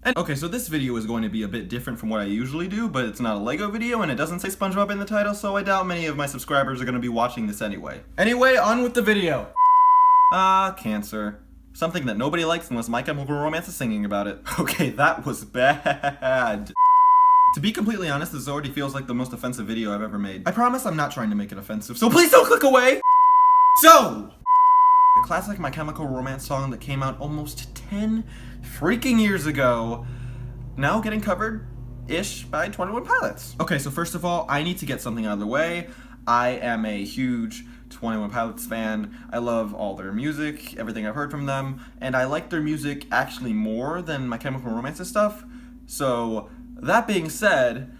And okay, so this video is going to be a bit different from what I usually do, but it's not a Lego video and it doesn't say SpongeBob in the title, so I doubt many of my subscribers are going to be watching this anyway. Anyway, on with the video. Cancer. Something that nobody likes unless My Chemical Romance is singing about it. Okay, that was bad. To be completely honest, this already feels like the most offensive video I've ever made. I promise I'm not trying to make it offensive, so please don't click away! So! A classic My Chemical Romance song that came out almost 10 freaking years ago, now getting covered-ish by 21 Pilots. Okay, so first of all, I need to get something out of the way. I am a huge 21 Pilots fan. I love all their music, everything I've heard from them, and I like their music actually more than My Chemical Romance's stuff. So, that being said,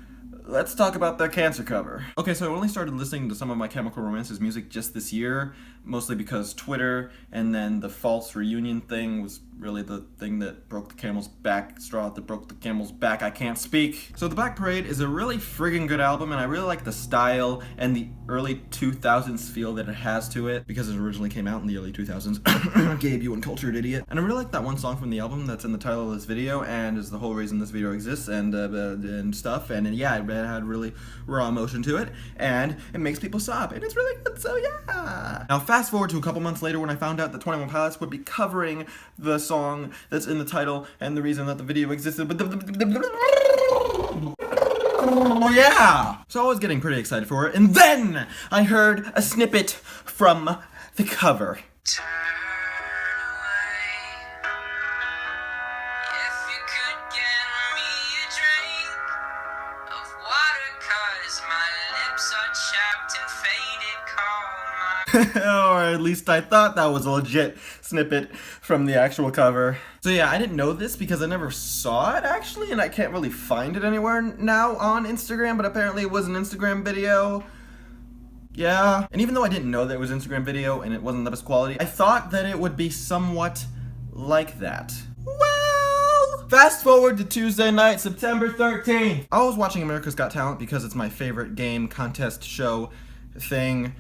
let's talk about their Cancer cover. Okay, so I only started listening to some of My Chemical Romance's music just this year, mostly because Twitter, and then the false reunion thing was really the thing that broke the camel's back, straw that broke the camel's back, I can't speak. So The Black Parade is a really friggin' good album, and I really like the style and the early 2000s feel that it has to it, because it originally came out in the early 2000s. Gabe, you uncultured idiot. And I really like that one song from the album that's in the title of this video, and is the whole reason this video exists, and stuff, and yeah, it had really raw emotion to it, and it makes people sob, and it's really good, so yeah! Now fast forward to a couple months later when I found out that 21 Pilots would be covering the song that's in the title and the reason that the video existed, but yeah! So I was getting pretty excited for it, and then I heard a snippet from the cover. Or at least I thought that was a legit snippet from the actual cover. So yeah, I didn't know this because I never saw it actually, and I can't really find it anywhere now on Instagram, but apparently it was an Instagram video. Yeah, and even though I didn't know that it was an Instagram video and it wasn't the best quality, I thought that it would be somewhat like that. Well, fast forward to Tuesday night, September 13th. I was watching America's Got Talent because it's my favorite game contest show thing.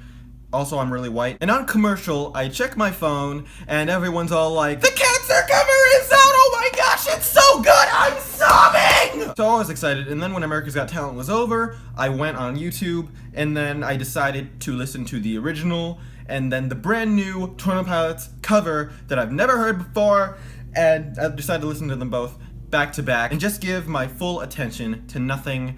Also, I'm really white. And on commercial, I check my phone, and everyone's all like, "The Cancer cover is out! Oh my gosh, it's so good! I'm sobbing!" So I was excited, and then when America's Got Talent was over, I went on YouTube, and then I decided to listen to the original, and then the brand new 21 Pilots cover that I've never heard before, and I decided to listen to them both back to back, and just give my full attention to nothing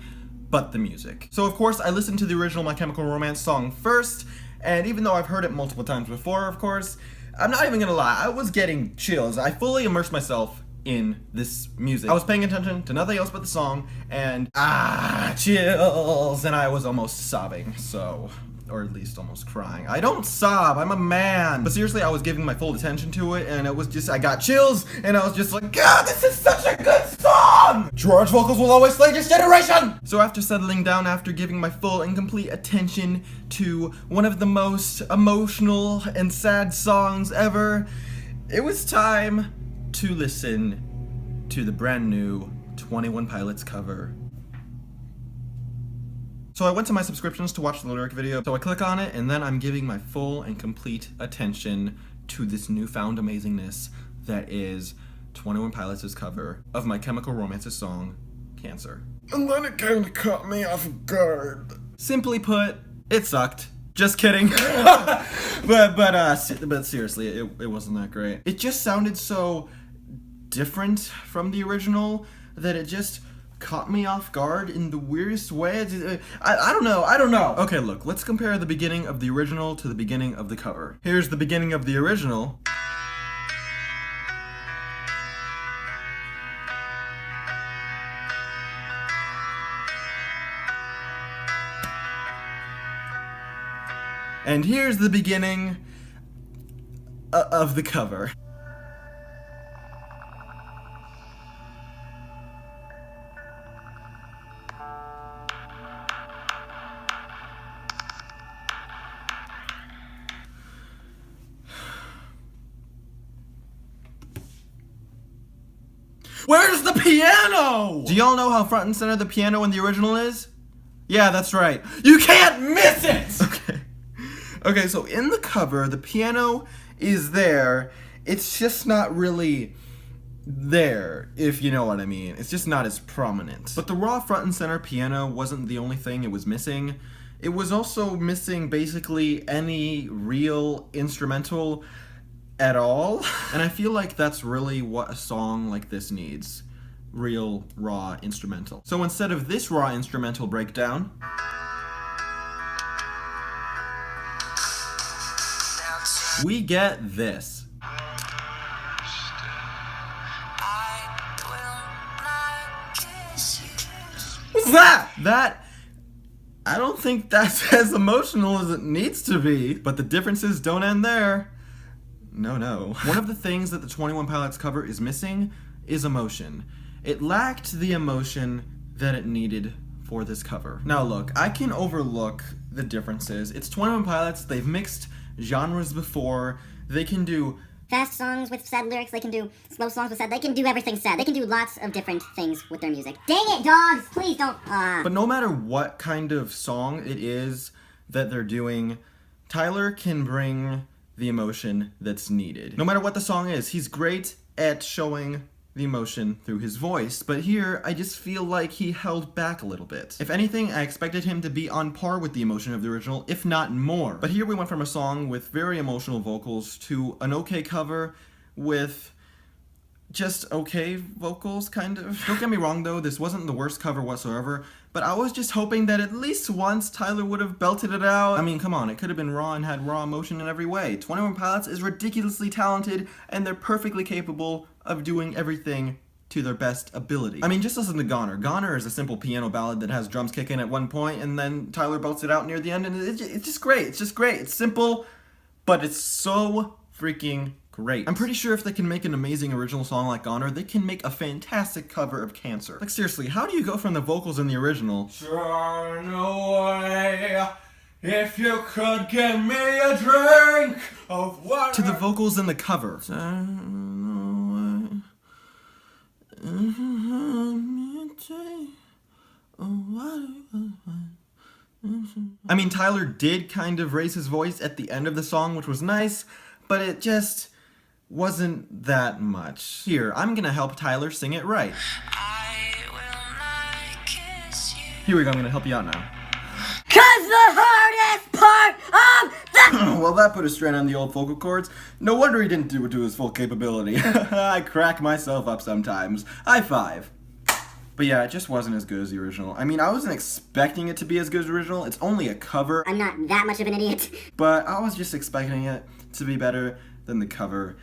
but the music. So of course, I listened to the original My Chemical Romance song first, and even though I've heard it multiple times before, of course, I'm not even gonna lie, I was getting chills. I fully immersed myself in this music. I was paying attention to nothing else but the song, and chills, and I was almost sobbing, so, or at least almost crying. I don't sob, I'm a man. But seriously, I was giving my full attention to it, and it was just, I got chills, and I was just like, God, this is such a good song! George vocals will always slay this generation! So after settling down, after giving my full and complete attention to one of the most emotional and sad songs ever, it was time to listen to the brand new 21 Pilots cover. So I went to my subscriptions to watch the lyric video, so I click on it, and then I'm giving my full and complete attention to this newfound amazingness that is 21 Pilots' cover of My Chemical Romance's song, Cancer. And then it kinda caught me off guard. Simply put, it sucked. Just kidding. but seriously, it wasn't that great. It just sounded so different from the original that it just caught me off guard in the weirdest way. I don't know. Okay, look, let's compare the beginning of the original to the beginning of the cover. Here's the beginning of the original. And here's the beginning of the cover. Where's the piano? Do y'all know how front and center the piano in the original is? Yeah, that's right. You can't miss it! Okay, so in the cover, the piano is there. It's just not really there, if you know what I mean. It's just not as prominent. But the raw front and center piano wasn't the only thing it was missing. It was also missing basically any real instrumental at all. And I feel like that's really what a song like this needs. Real raw instrumental. So instead of this raw instrumental breakdown, we get this. What's that? That, I don't think that's as emotional as it needs to be, but the differences don't end there. No. One of the things that the 21 Pilots cover is missing is emotion. It lacked the emotion that it needed for this cover. Now look, I can overlook the differences. It's 21 Pilots, they've mixed genres before, they can do fast songs with sad lyrics, they can do slow songs with sad, they can do everything sad. They can do lots of different things with their music. Dang it, dogs! Please don't, But no matter what kind of song it is that they're doing, Tyler can bring the emotion that's needed. No matter what the song is, he's great at showing the emotion through his voice, but here I just feel like he held back a little bit. If anything, I expected him to be on par with the emotion of the original, if not more. But here we went from a song with very emotional vocals to an okay cover with just okay vocals, kind of. Don't get me wrong though, this wasn't the worst cover whatsoever, but I was just hoping that at least once Tyler would have belted it out. I mean, come on, it could have been raw and had raw emotion in every way. 21 Pilots is ridiculously talented, and they're perfectly capable of doing everything to their best ability. I mean, just listen to Goner. Goner is a simple piano ballad that has drums kicking at one point, and then Tyler belts it out near the end, and it's just great. It's just great. It's simple, but it's so freaking great. I'm pretty sure if they can make an amazing original song like Goner, they can make a fantastic cover of Cancer. Like seriously, how do you go from the vocals in the original "Turn away if you could give me a drink of water" to the vocals in the cover? I mean, Tyler did kind of raise his voice at the end of the song, which was nice, but it just wasn't that much. Here, I'm gonna help Tyler sing it right. I will not kiss you. Here we go, I'm gonna help you out now. 'Cause the hardest part of the well, that put a strain on the old vocal cords. No wonder he didn't do it to his full capability. I crack myself up sometimes. High five. But yeah, it just wasn't as good as the original. I mean, I wasn't expecting it to be as good as the original. It's only a cover. I'm not that much of an idiot. But I was just expecting it to be better than the cover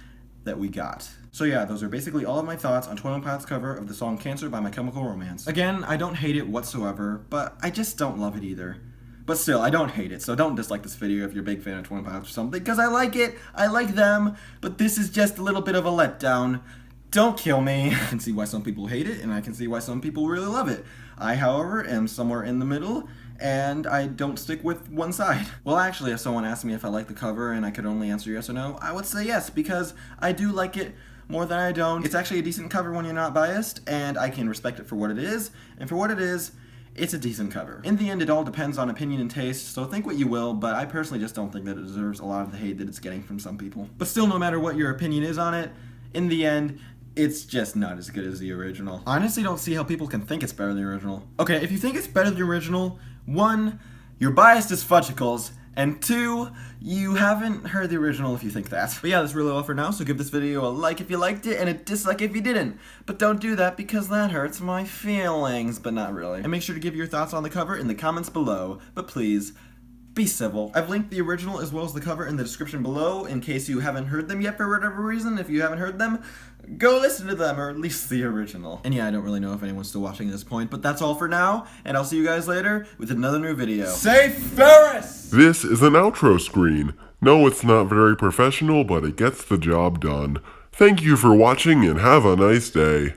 that we got. So yeah, those are basically all of my thoughts on 21 Pilots' cover of the song Cancer by My Chemical Romance. Again, I don't hate it whatsoever, but I just don't love it either. But still, I don't hate it, so don't dislike this video if you're a big fan of 21 Pilots or something, because I like it, I like them, but this is just a little bit of a letdown. Don't kill me. I can see why some people hate it, and I can see why some people really love it. I, however, am somewhere in the middle, and I don't stick with one side. Well, actually, if someone asked me if I like the cover and I could only answer yes or no, I would say yes, because I do like it more than I don't. It's actually a decent cover when you're not biased, and I can respect it for what it is, and for what it is, it's a decent cover. In the end, it all depends on opinion and taste, so think what you will, but I personally just don't think that it deserves a lot of the hate that it's getting from some people. But still, no matter what your opinion is on it, in the end, it's just not as good as the original. I honestly don't see how people can think it's better than the original. Okay, if you think it's better than the original, 1, you're biased as fudgicles, and 2, you haven't heard the original if you think that. But yeah, that's really all for now, so give this video a like if you liked it, and a dislike if you didn't. But don't do that because that hurts my feelings, but not really. And make sure to give your thoughts on the cover in the comments below, but please, be civil. I've linked the original as well as the cover in the description below in case you haven't heard them yet for whatever reason. If you haven't heard them, go listen to them, or at least the original. And yeah, I don't really know if anyone's still watching at this point, but that's all for now, and I'll see you guys later with another new video. Say Ferris! This is an outro screen. No, it's not very professional, but it gets the job done. Thank you for watching and have a nice day.